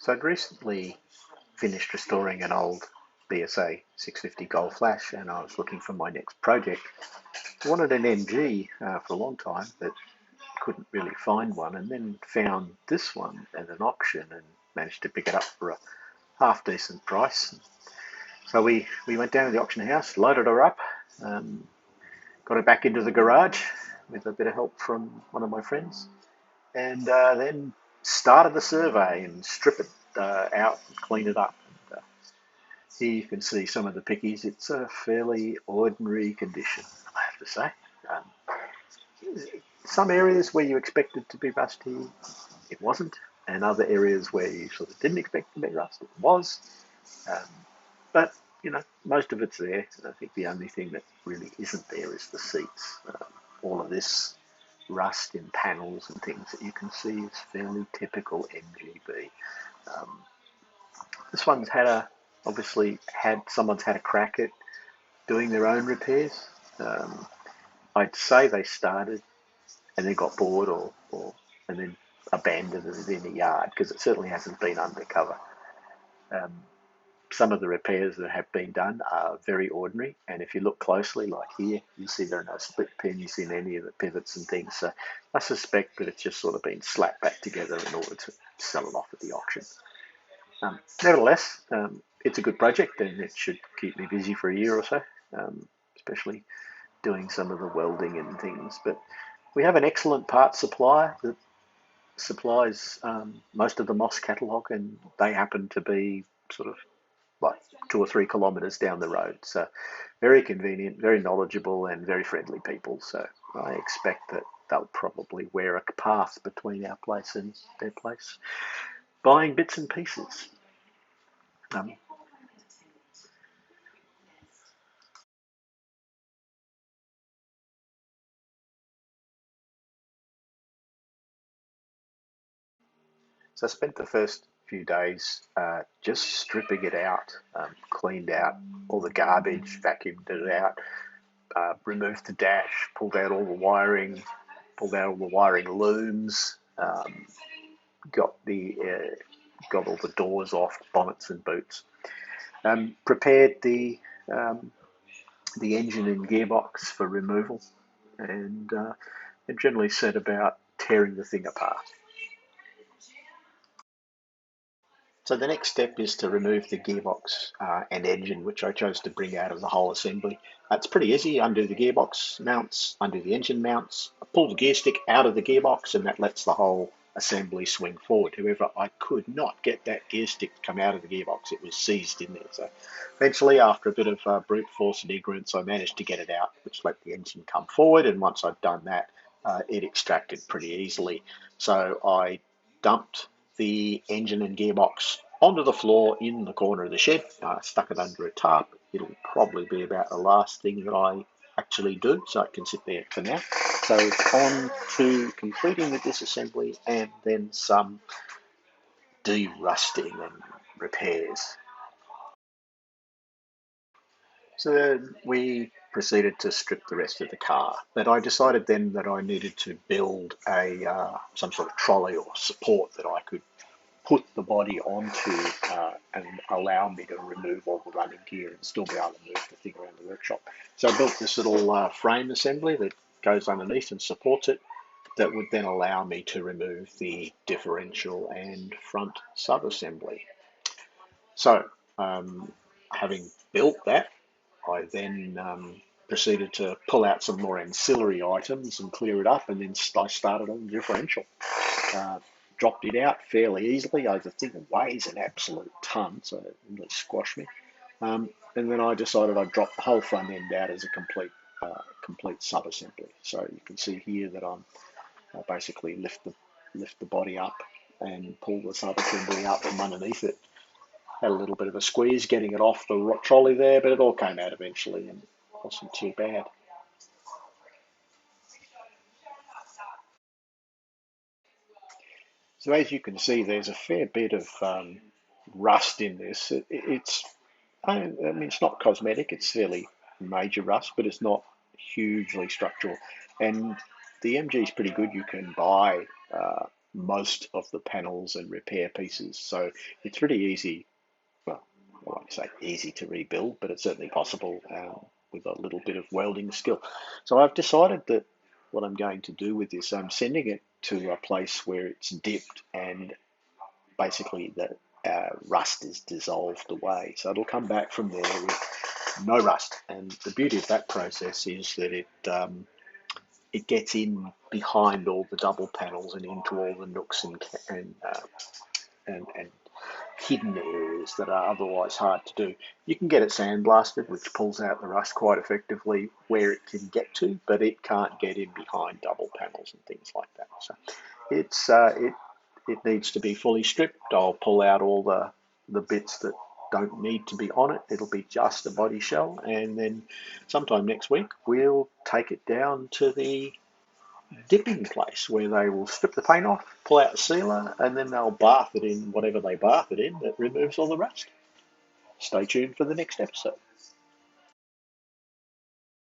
So I'd recently finished restoring an old BSA 650 Gold Flash, and I was looking for my next project. I wanted an MG for a long time, but couldn't really find one, and then found this one at an auction and managed to pick it up for a half decent price. So we went down to the auction house, loaded her up, got her back into the garage with a bit of help from one of my friends, and then started the survey and strip it out and clean it up. And, here you can see some of the pickies. It's a fairly ordinary condition, I have to say. Some areas where you expect it to be rusty, it wasn't, and other areas where you sort of didn't expect to be rust, it was. Um, but most of it's there. I think the only thing that really isn't there is the seats. All of this rust in panels and things that you can see is fairly typical MGB. Um, this one's obviously someone's had a crack at doing their own repairs. I'd say they started and then got bored and then abandoned it in the yard, because it certainly hasn't been undercover. Some of the repairs that have been done are very ordinary, and if you look closely, like here, you see there are no split pins in any of the pivots and things, so I suspect that it's just sort of been slapped back together in order to sell it off at the auction. Nevertheless, it's a good project, and it should keep me busy for a year or so, especially doing some of the welding and things. But we have an excellent parts supplier that supplies most of the Moss catalogue, and they happen to be sort of like 2 or 3 kilometres down the road. So very convenient, very knowledgeable, and very friendly people. So I expect that they'll probably wear a path between our place and their place, buying bits and pieces. So I spent the first few days just stripping it out, cleaned out all the garbage, vacuumed it out, removed the dash, pulled out all the wiring, pulled out all the wiring looms, got all the doors off, bonnets and boots, prepared the engine and gearbox for removal, and generally set about tearing the thing apart. So the next step is to remove the gearbox and engine, which I chose to bring out of the whole assembly. It's pretty easy. Undo the gearbox mounts, undo the engine mounts, pull the gear stick out of the gearbox, and that lets the whole assembly swing forward. However, I could not get that gear stick to come out of the gearbox. It was seized in there. So eventually, after a bit of brute force and ignorance, I managed to get it out, which let the engine come forward. And once I'd done that, it extracted pretty easily. So I dumped the engine and gearbox onto the floor in the corner of the shed, stuck it under a tarp. It'll probably be about the last thing that I actually do, so it can sit there for now. So on to completing the disassembly and then some de-rusting and repairs. So then we proceeded to strip the rest of the car. But I decided then that I needed to build some sort of trolley or support that I could put the body onto and allow me to remove all the running gear and still be able to move the thing around the workshop. So I built this little frame assembly that goes underneath and supports it, that would then allow me to remove the differential and front sub-assembly. So having built that, I then proceeded to pull out some more ancillary items and clear it up, and then I started on the differential. Dropped it out fairly easily. The thing weighs an absolute ton, so it really squashed me. And then I decided I'd drop the whole front end out as a complete sub-assembly. So you can see here that I basically lift the body up and pull the sub-assembly up from underneath it. Had a little bit of a squeeze getting it off the trolley there, but it all came out eventually and wasn't too bad. So as you can see, there's a fair bit of rust in this. I mean, it's not cosmetic, it's fairly major rust, but it's not hugely structural. And the MG is pretty good. You can buy most of the panels and repair pieces. So it's pretty easy. Well, I won't say easy to rebuild, but it's certainly possible with a little bit of welding skill. So I've decided that what I'm going to do with this, I'm sending it to a place where it's dipped and basically the rust is dissolved away. So it'll come back from there with no rust. And the beauty of that process is that it gets in behind all the double panels and into all the nooks and hidden areas that are otherwise hard to do. You can get it sandblasted, which pulls out the rust quite effectively where it can get to, but it can't get in behind double panels and things like that. So it needs to be fully stripped. I'll pull out all the bits that don't need to be on it. It'll be just a body shell, and then sometime next week we'll take it down to the dipping place where they will strip the paint off, pull out the sealer, and then they'll bath it in whatever they bath it in that removes all the rust. Stay tuned for the next episode.